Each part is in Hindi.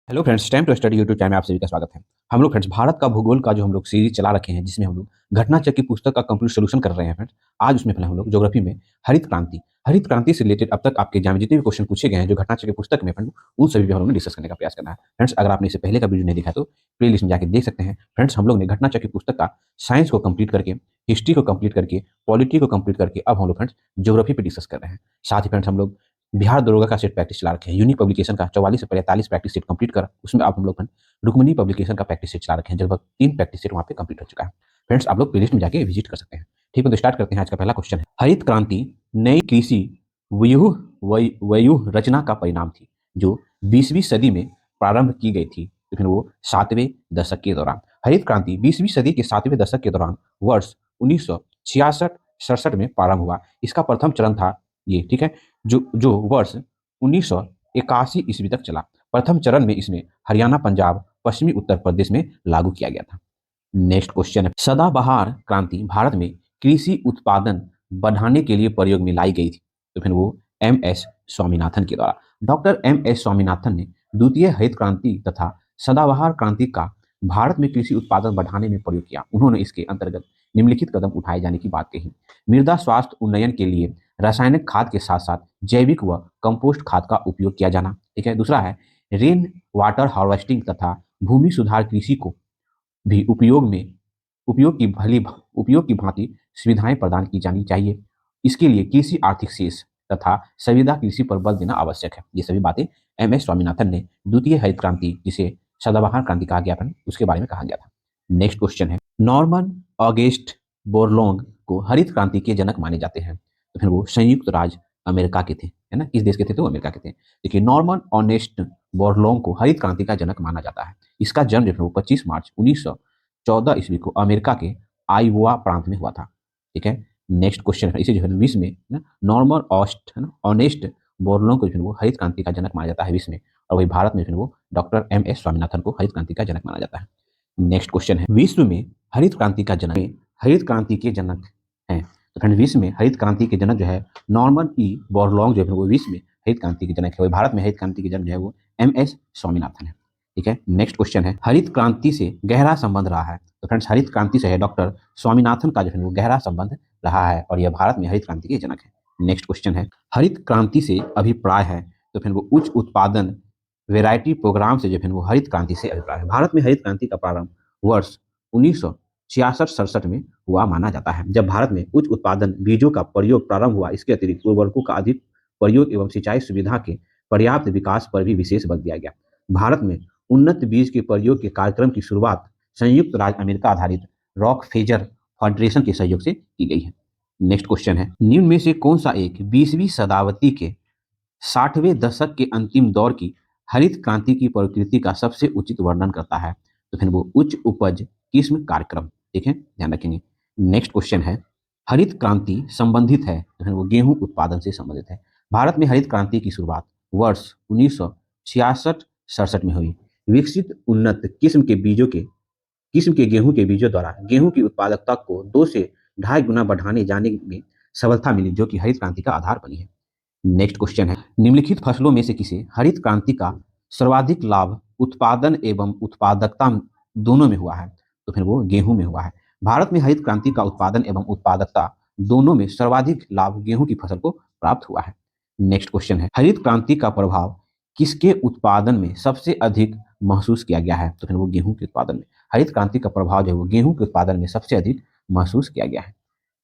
Hello friends, time to study YouTube channel में आप सभी का स्वागत है। हम लोग फ्रेंड्स भारत का भूगोल का जो हम लोग सीरीज चला रखे हैं, जिसमें हम लोग घटना चक्र की पुस्तक का कंप्लीट सोल्यूशन कर रहे हैं फ्रेंड्स। आज उसमें पहले हम लोग ज्योग्राफी में हरित क्रांति से रिलेटेड अब तक आपके एग्जाम में जितने भी क्वेश्चन पूछे गए हैं जो घटना चक्र की पुस्तक में फ्रेंड्स, उन सभी पे हम लोग ने डिस्कस करने का प्रयास करना है। फ्रेंड्स, अगर आपने इससे पहले का वीडियो नहीं देखा तो प्ले लिस्ट में जाकर देख सकते हैं। फ्रेंड्स, हम लोग ने घटना चक्र की पुस्तक का साइंस को कंप्लीट करके, हिस्ट्री को कंप्लीट करके, पॉलिटी को कंप्लीट करके अब हम लोग फ्रेंड्स ज्योग्राफी पे डिस्कस कर रहे हैं। साथ ही फ्रेंड्स हम लोग बिहार दरोगा का सेट प्रैक्टिस चला रखे हैं। यूनिक पब्लिकेशन का 44 से 45 प्रैक्टिस सेट कंप्लीट कर उसमें अब हम लोग रुक्मिणी पब्लिकेशन का प्रैक्टिस सेट चला रखे हैं। लगभग 3 प्रैक्टिस सेट वहाँ पे कंप्लीट हो चुका है। फ्रेंड्स, आप लोग प्लेलिस्ट में जाके विजिट कर सकते हैं। ठीक है, तो स्टार्ट करते हैं। आज का पहला क्वेश्चन है, हरित क्रांति नई कृषि व्यूह व्यूह रचना का परिणाम थी जो 20वीं सदी में प्रारंभ की गई थी। तो फिर वो 7वें दशक के दौरान हरित क्रांति 20वीं सदी के 7वें दशक के दौरान वर्ष 1966-67 में प्रारंभ हुआ। इसका प्रथम चरण था ये, ठीक है, जो जो वर्ष 1981 ईस्वी तक चला। प्रथम चरण में इसमें हरियाणा, पंजाब, पश्चिमी उत्तर प्रदेश में लागू किया गया था। नेक्स्ट क्वेश्चन है, सदाबहार क्रांति भारत में कृषि उत्पादन बढ़ाने के लिए प्रयोग में लाई गई थी। तो फिर वो एम एस स्वामीनाथन के द्वारा, डॉक्टर एम एस स्वामीनाथन ने द्वितीय हरित क्रांति तथा सदाबहार क्रांति का भारत में कृषि उत्पादन बढ़ाने में प्रयोग किया। उन्होंने इसके अंतर्गत निम्नलिखित कदम उठाए जाने की बात कही। मृदा स्वास्थ्य उन्नयन के लिए रासायनिक खाद के साथ साथ जैविक व कंपोस्ट खाद का उपयोग किया जाना। ठीक है, दूसरा है रेन वाटर हार्वेस्टिंग तथा भूमि सुधार कृषि को भी उपयोग की भांति सुविधाएं प्रदान की जानी चाहिए। इसके लिए कृषि आर्थिक शेष तथा संविदा कृषि पर बल देना आवश्यक है। ये सभी बातें एम एस स्वामीनाथन ने द्वितीय हरित क्रांति, जिसे सदाबहार क्रांति कहा गया था, उसके बारे में कहा गया था। नेक्स्ट क्वेश्चन है, नॉर्मन ऑगस्ट बोरलोंग को हरित क्रांति के जनक माने जाते हैं। तो फिर वो संयुक्त राज्य अमेरिका के थे, है ना, किस देश के थे? तो अमेरिका के थे। देखिए, नॉर्मन ऑनेस्ट बोरलोंग को हरित क्रांति का जनक माना जाता है। इसका जन्म जो है वो 25 मार्च 1914 ईस्वी को अमेरिका के आइओवा प्रांत में हुआ था। ठीक है, नेक्स्ट क्वेश्चन है, इसे जो है विश्व में ना नॉर्मन ऑस्ट, है ना, ऑनेस्ट बोरलोंग को जो है वो हरित क्रांति का जनक माना जाता है विश्व में, और वही भारत में जो है वो डॉक्टर एम एस स्वामीनाथन को हरित क्रांति का जनक माना जाता है। नेक्स्ट क्वेश्चन है, विश्व में हरित क्रांति का जनक, हरित क्रांति के जनक हैं। तो फ्रेंड, विश्व में हरित क्रांति के जनक जो है नॉर्मन ई बोरलॉन्ग जो है वो विश्व में हरित क्रांति के जनक है। वही भारत में हरित क्रांति के जनक जो है वो एम एस स्वामीनाथन है। ठीक है, नेक्स्ट क्वेश्चन है, हरित क्रांति से गहरा संबंध रहा है। तो फ्रेंड्स, हरित क्रांति से है डॉक्टर स्वामीनाथन का जो है वो गहरा संबंध रहा है, और यह भारत में हरित क्रांति के जनक है। नेक्स्ट क्वेश्चन है, हरित क्रांति से अभिप्राय है। तो फिर वो उच्च उत्पादन वेराइटी प्रोग्राम से जो है वो हरित क्रांति से अभिप्राय है। भारत में हरित क्रांति का प्रारंभ वर्ष 1966-67 में हुआ माना जाता है, जब भारत में उच्च उत्पादन बीजों का प्रयोग प्रारंभ हुआ। इसके अतिरिक्त उर्वरकों का अधिक प्रयोग एवं सिंचाई सुविधा के पर्याप्त विकास पर भी विशेष बल दिया गया। भारत में उन्नत बीज के प्रयोग के कार्यक्रम की शुरुआत संयुक्त राज्य अमेरिका आधारित रॉकफेलर फाउंडेशन के सहयोग से की गई है। नेक्स्ट क्वेश्चन है, निम्न में से कौन सा एक 20वीं शताब्दी के 60वें दशक के अंतिम दौर की हरित क्रांति की प्रकृति का सबसे उचित वर्णन करता है? तो फिर वो उच्च उपज किस्म कार्यक्रम। ठीक है, ध्यान रखेंगे। नेक्स्ट क्वेश्चन है, हरित क्रांति संबंधित है, तो फिर वो गेहूं उत्पादन से संबंधित है। भारत में हरित क्रांति की शुरुआत वर्ष 1966-67 में हुई। विकसित उन्नत किस्म के गेहूं के बीजों द्वारा गेहूं की उत्पादकता को 2 से 2.5 गुना बढ़ाने जाने में सफलता मिली, जो कि हरित क्रांति का आधार बनी है। नेक्स्ट क्वेश्चन है, निम्नलिखित फसलों में से किसे हरित क्रांति का सर्वाधिक लाभ उत्पादन एवं उत्पादकता दोनों में हुआ है? तो फिर वो गेहूं में हुआ है। भारत में हरित क्रांति का उत्पादन एवं उत्पादकता दोनों में सर्वाधिक लाभ गेहूं की फसल को प्राप्त हुआ है। नेक्स्ट क्वेश्चन है, हरित क्रांति का प्रभाव किसके उत्पादन में सबसे अधिक महसूस किया गया है? तो फिर वो गेहूं के उत्पादन में। हरित क्रांति का प्रभाव जो है वो गेहूं के उत्पादन में सबसे अधिक महसूस किया गया है।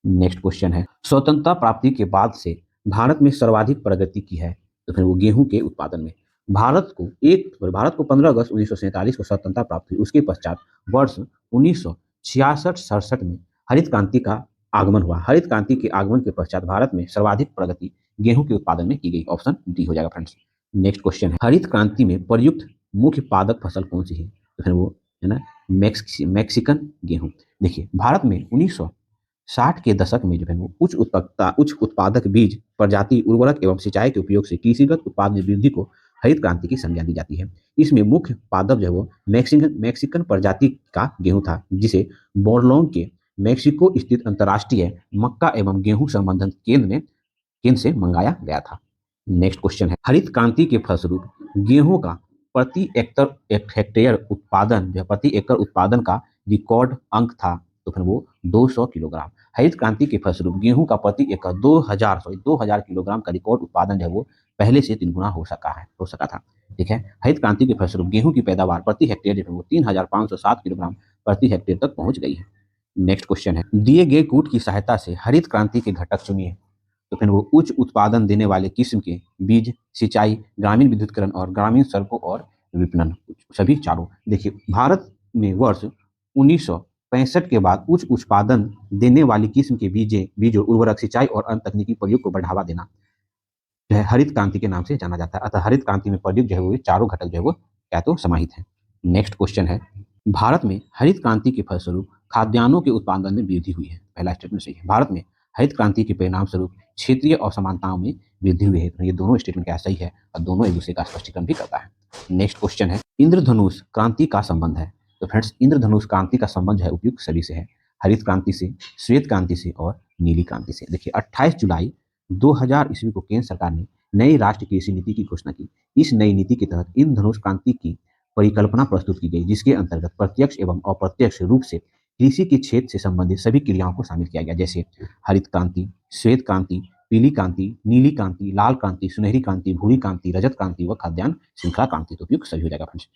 नेक्स्ट क्वेश्चन है, स्वतंत्रता प्राप्ति के बाद से भारत में सर्वाधिक प्रगति की है? तो फिर वो गेहूं के उत्पादन में। भारत को 15 अगस्त 1947 को स्वतंत्रता प्राप्त हुई। उसके पश्चात वर्ष 1966-67 में हरित क्रांति का आगमन हुआ। हरित क्रांति के आगमन के पश्चात भारत में सर्वाधिक प्रगति गेहूं के उत्पादन में की गई। ऑप्शन डी हो जाएगा फ्रेंड्स। नेक्स्ट क्वेश्चन है, हरित क्रांति में प्रयुक्त मुख्य पादप फसल कौन सी है? तो फिर वो है ना मैक्सिकन गेहूं। देखिए, भारत में 1960 के दशक में जो है वो उच्च उत्पादक बीज प्रजाति, उर्वरक एवं सिंचाई के उपयोग से कृषिगत उत्पाद में वृद्धि को हरित क्रांति की संज्ञा दी जाती है। इसमें मुख्य पादप जो है वो मैक्सिकन प्रजाति का गेहूं था, जिसे बोरलोंग के मैक्सिको स्थित अंतर्राष्ट्रीय मक्का एवं गेहूं संवर्धन केंद्र से मंगाया गया था। नेक्स्ट क्वेश्चन है, हरित क्रांति के फलस्वरूप गेहूं का प्रति हेक्टेयर उत्पादन जो प्रति एकड़ उत्पादन का रिकॉर्ड अंक था, तो फिर वो 200 किलोग्राम। हरित क्रांति के फलस्वरूप गेहूं का प्रति एकड़ 2000 किलोग्राम का रिकॉर्ड उत्पादन जो है वो पहले से 3 गुना हो सका था। ठीक है, हरित क्रांति के फलस्वरूप गेहूं की पैदावार प्रति हेक्टेयर जो है वो 3507 किलोग्राम प्रति हेक्टेयर तक पहुंच गई है। नेक्स्ट क्वेश्चन है, दिए गए कूट की सहायता से हरित क्रांति के घटक चुनिए। तो फिर वो उच्च उत्पादन देने वाले किस्म के बीज, सिंचाई, ग्रामीण विद्युतीकरण और ग्रामीण सड़कों और विपणन, सभी चारों। देखिए, भारत में वर्ष 1965 के बाद उच्च उत्पादन देने वाली किस्म के बीजों, उर्वरक, सिंचाई और अन्य तकनीकी प्रयोग को बढ़ावा देना जो है हरित क्रांति के नाम से जाना जाता है। अतः हरित क्रांति में प्रयुक्त जो है वो चारों घटक जो है वो क्या तो समाहित है। नेक्स्ट क्वेश्चन है, भारत में हरित क्रांति के फलस्वरूप खाद्यान्नों के उत्पादन में वृद्धि हुई है। पहला स्टेटमेंट सही है। भारत में हरित क्रांति के परिणाम स्वरूप क्षेत्रीय असमानताओं में वृद्धि हुई है। तो ये दोनों स्टेटमेंट क्या सही है और दोनों एक दूसरे का स्पष्टीकरण भी करता है। नेक्स्ट क्वेश्चन है, इंद्रधनुष क्रांति का संबंध है। तो फ्रेंड्स, इंद्रधनुष क्रांति का संबंध है उपयुक्त सभी से है, हरित क्रांति से, श्वेत क्रांति से और नीली क्रांति से। देखिए, 28 जुलाई 2000 ईस्वी को केंद्र सरकार ने नई राष्ट्रीय कृषि नीति की घोषणा की। इस नई नीति के तहत इंद्रधनुष क्रांति की परिकल्पना प्रस्तुत की गई, जिसके अंतर्गत प्रत्यक्ष एवं अप्रत्यक्ष रूप से कृषि के क्षेत्र से संबंधित सभी क्रियाओं को शामिल किया गया, जैसे हरित क्रांति, श्वेत क्रांति, पीली क्रांति, नीली क्रांति, लाल क्रांति, सुनहरी क्रांति, भूरी क्रांति, रजत क्रांति व खाद्यान्न श्रृंखला क्रांति। तो उपयुक्त सही हो जाएगा फ्रेंड्स।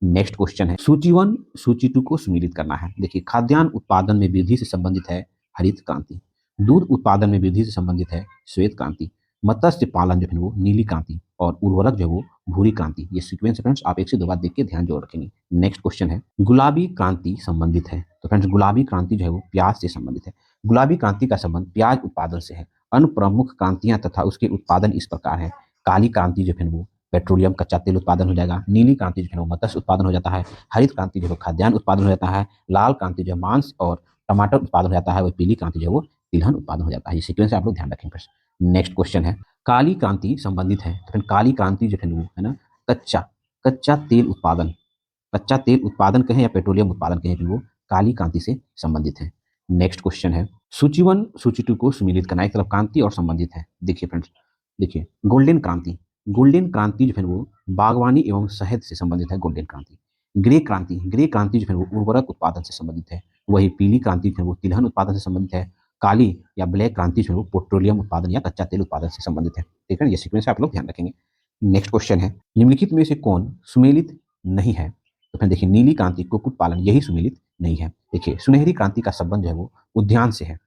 नेक्स्ट क्वेश्चन है, सूची 1 सूची 2 को सम्मिलित करना है। देखिए, खाद्यान्न उत्पादन में वृद्धि से संबंधित है हरित क्रांति, दूध उत्पादन में वृद्धि से संबंधित है श्वेत क्रांति, मत्स्य पालन जो है वो नीली क्रांति और उर्वरक जो है वो भूरी क्रांति। ये सीक्वेंस फ्रेंड्स आप एक से दो बार देख के ध्यान जोड़ रखेंगे। नेक्स्ट क्वेश्चन है, गुलाबी क्रांति संबंधित है। तो फ्रेंड्स, गुलाबी क्रांति जो है वो प्याज से संबंधित है। गुलाबी क्रांति का संबंध प्याज उत्पादन से है। अन्य प्रमुख क्रांतियां तथा उसके उत्पादन इस प्रकार है, काली क्रांति जो है वो पेट्रोलियम कच्चा तेल उत्पादन हो जाएगा, नीली क्रांति जो है वो मत्स्य उत्पादन हो जाता है, हरित क्रांति जो है खाद्यान्न उत्पादन हो जाता है, लाल क्रांति जो है मांस और टमाटर उत्पादन हो जाता है, वह पीली क्रांति जो है वो तिलहन उत्पादन हो जाता है। ये सीक्वेंस आप लोग ध्यान रखेंगे। नेक्स्ट क्वेश्चन है, काली क्रांति संबंधित है। तो फिर काली क्रांति जो है वो है ना कच्चा तेल उत्पादन कहें या पेट्रोलियम उत्पादन कहें, फिर वो काली क्रांति से संबंधित है। नेक्स्ट क्वेश्चन है, सूची 1 सूची 2 को सम्मिलित करना, एक तरफ क्रांति और संबंधित है। देखिए फ्रेंड्स, देखिए गोल्डन क्रांति जो है वो बागवानी एवं शहद से संबंधित है, गोल्डन क्रांति। ग्रे क्रांति जो है वो उर्वरक उत्पादन से संबंधित है। वही पीली क्रांति जो है वो तिलहन उत्पादन से संबंधित है। काली या ब्लैक क्रांति जो है वो पेट्रोलियम उत्पादन या कच्चा तेल उत्पादन से संबंधित है। ठीक है, ये सीक्वेंस आप लोग ध्यान रखेंगे। नेक्स्ट क्वेश्चन है, निम्नलिखित में से कौन सुमेलित नहीं है। तो फिर देखिए, नीली क्रांति, कुक्कुट पालन, यही सुमेलित नहीं है। देखिए, सुनहरी क्रांति का संबंध जो है वो उद्यान से है,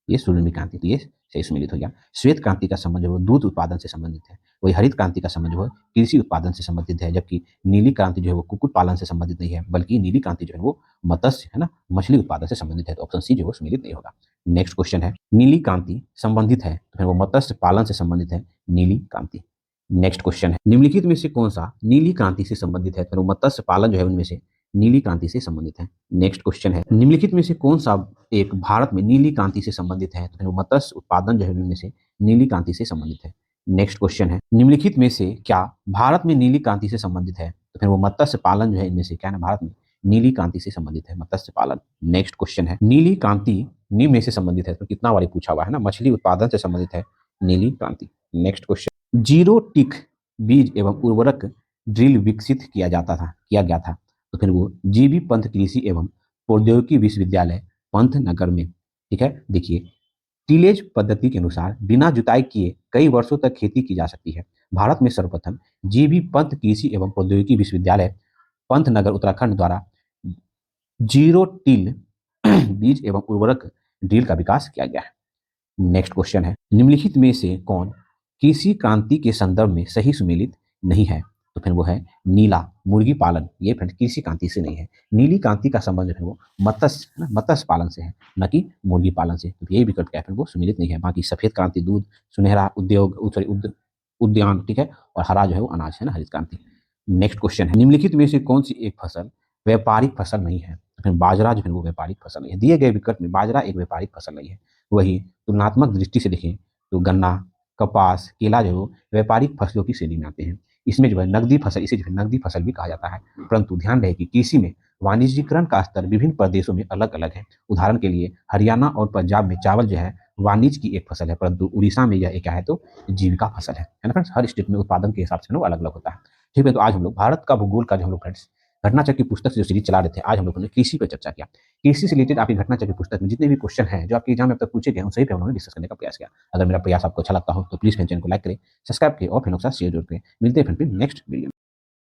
ये सुनहरी क्रांति, तो ये सही सुमेलित हो गया। श्वेत क्रांति का संबंध जो है दूध उत्पादन से संबंधित है। वही हरित क्रांति का संबंध जो है कृषि उत्पादन से संबंधित है, जबकि नीली क्रांति जो है वो कुक्कुट पालन से संबंधित नहीं है, बल्कि नीली क्रांति जो है वो मत्स्य है ना मछली उत्पादन से संबंधित है। तो ऑप्शन सी जो है सुमेलित नहीं होगा। नेक्स्ट क्वेश्चन है, नीली क्रांति संबंधित है, तो फिर वो मत्स्य पालन से संबंधित है, नीली क्रांति। नेक्स्ट क्वेश्चन है, निम्नलिखित में से कौन सा नीली क्रांति से संबंधित है। तो मत्स्य पालन जो है उनमें से नीली क्रांति से संबंधित है। नेक्स्ट क्वेश्चन है, निम्नलिखित में से कौन सा एक भारत में नीली क्रांति से संबंधित है। तो फिर मत्स्य उत्पादन जो है उनमें से नीली क्रांति से संबंधित है। नेक्स्ट क्वेश्चन है, निम्नलिखित में से क्या भारत में नीली क्रांति से संबंधित है। तो फिर वो मत्स्य पालन जो है इनमें से क्या है, भारत में नीली क्रांति से संबंधित है, मत्स्य पालन। नेक्स्ट क्वेश्चन है, नीली क्रांति निम्न में से संबंधित है। तो कितना बार पूछा हुआ है ना, मछली उत्पादन से संबंधित है नीली क्रांति। नेक्स्ट क्वेश्चन, जीरो टिक बीज एवं उर्वरक ड्रिल विकसित किया गया था। तो फिर वो जीबी पंत कृषि एवं प्रौद्योगिकी विश्वविद्यालय पंतनगर में। ठीक है, देखिए टीलेज पद्धति के अनुसार बिना जुताई किए कई वर्षों तक खेती की जा सकती है। भारत में सर्वप्रथम जीबी पंत कृषि एवं प्रौद्योगिकी विश्वविद्यालय पंतनगर उत्तराखंड द्वारा जीरो टिल बीज एवं उर्वरक ड्रिल का विकास किया गया है। नेक्स्ट क्वेश्चन है, निम्नलिखित में से कौन कृषि क्रांति के संदर्भ में सही सुमेलित नहीं है। तो फिर वो है नीला मुर्गी पालन, ये फिर कृषि क्रांति से नहीं है। नीली क्रांति का संबंध जो है वो मत्स्य पालन से है, न कि मुर्गी पालन से। तो यही विकल्प क्या है, फिर वो सुमेलित नहीं है। बाकी सफेद क्रांति दूध, सुनहरा उद्यान, ठीक है, और हरा जो है वो अनाज है ना, हरित क्रांति। नेक्स्ट क्वेश्चन है, निम्नलिखित में से कौन सी एक फसल व्यापारिक फसल नहीं है। तो फिर बाजरा जो है वो व्यापारिक फसल नहीं है। दिए गए विकल्प में बाजरा एक व्यापारिक फसल नहीं है। वही तुलनात्मक दृष्टि से देखें तो गन्ना, कपास, केला जो व्यापारिक फसलों की श्रेणी में आते हैं। इसमें जो है नकदी फसल, इसे जो है नकदी फसल भी कहा जाता है। परंतु ध्यान रहे कि कृषि में वाणिज्यीकरण का स्तर विभिन्न प्रदेशों में अलग अलग है। उदाहरण के लिए हरियाणा और पंजाब में चावल जो है वाणिज्य की एक फसल है, परंतु उड़ीसा में यह क्या है तो जीविका फसल है ना फ्रेंड्स। हर स्टेट में उत्पादन के हिसाब से वो अलग अलग होता है। ठीक है, तो आज हम लोग भारत का भूगोल का जो हम लोग फ्रेंड्स घटनाचक्र की पुस्तक से जो सीरीज चला रहे थे, आज हम लोगों ने कृषि पर चर्चा किया। कृषि से रिलेटेड आपकी घटनाचक्र की पुस्तक में जितने भी क्वेश्चन हैं जो आपके एग्जाम में अब तक पूछे गए, उन सही पे हम लोगों ने डिस्कस करने का प्रयास किया। अगर मेरा प्रयास आपको अच्छा लगता हो तो प्लीज मेरे चैनल को लाइक करें, सब्सक्राइब करें और फ्रेंडों के साथ शेयर जरूर करें। मिलते हैं फिर नेक्स्ट वीडियो में।